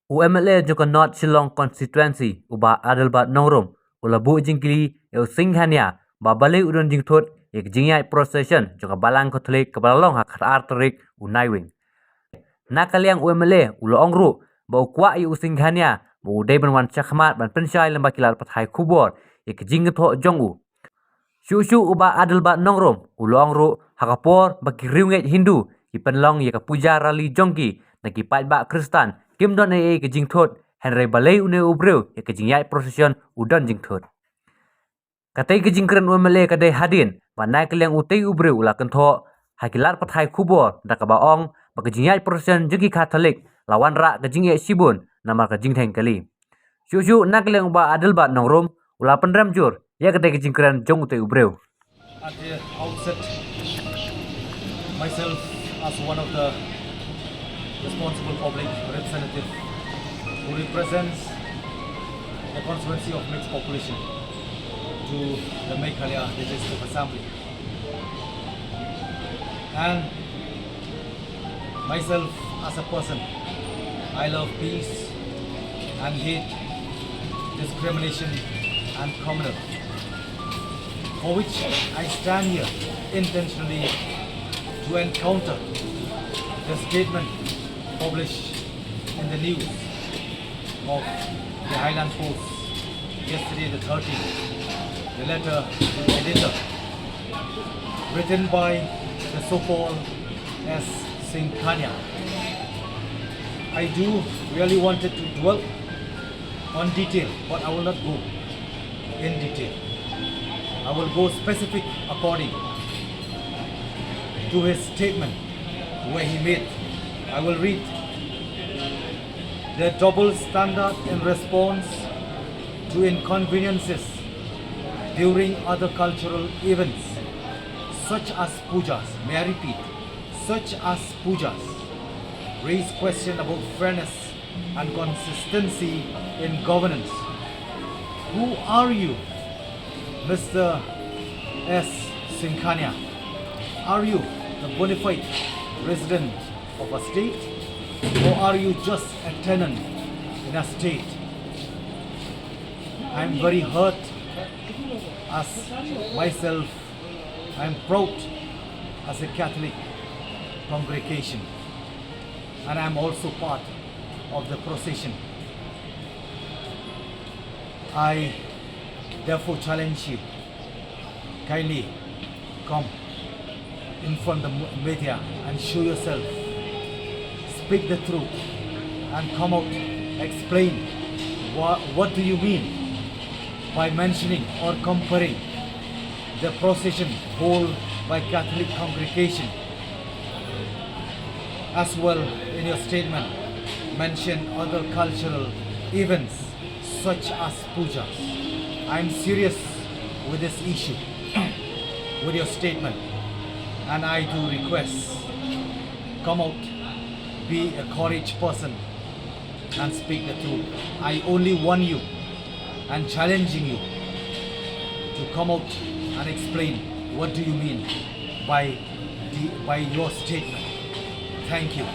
UMLA juga North Shillong constituency Bah Adelbert nongrom ulabu jingkili singhania ba Balei udon jingthut jingiaid proseshon juga balang Katolik kebalalong hak arterik unaiwing. Nakaliang UMLA ongru ba ukwa singhania ba udai banwan chakmat ban penshai lembak kilat pathai kubor jingtho jongu. Shushu Bah Adelbert nongrom ongru hakapor ba kiriunget Hindu ipenlong puja rali jongki nagi ba Kristen Kim don ke jingthut Henry Balei une ubreu ke jingiaid proseshon udon jingthut. Katai ke jingkren UMLA kadai hadin ba naik liang utei ubreu ula kentho hakilat pathai kubor da kabaong ba ke jingiaid proseshon jugi Katolik lawan ra ke jingiaid sibun namar ke jingtheng kali. Shushu nak liang Bah Adelbert nongrom ula pendram jur ya kadai ke jingkren jong utei ubreu. At the outset, myself as one of the responsible public representative who represents the constituency of mixed population to the Meghalaya Legislative Assembly, and myself as a person, I love peace and hate discrimination and communal, for which I stand here intentionally to encounter the statement published in the news of the Highland Post yesterday the 13th, the letter to the editor written by the so-called S. Singhania. I do really wanted to dwell on detail, but I will not go in detail. I will go specific according to his statement where he made. I will read: the double standard in response to inconveniences during other cultural events such as pujas, may I repeat, such as pujas, raise question about fairness and consistency in governance. Who are you, Mr. S. Singhania? Are you the bona fide resident of a state, or are you just a tenant in a state? I am very hurt as myself. I am proud as a Catholic congregation, and I am also part of the procession. I therefore challenge you, kindly come in front of the media and show yourself, speak the truth, and come out, explain what do you mean by mentioning or comparing the procession held by Catholic congregation. As well, in your statement, mention other cultural events such as pujas. I am serious with this issue, with your statement, and I do request, come out, be a courageous person and speak the truth. I only warn you and challenging you to come out and explain what do you mean by your statement. Thank you.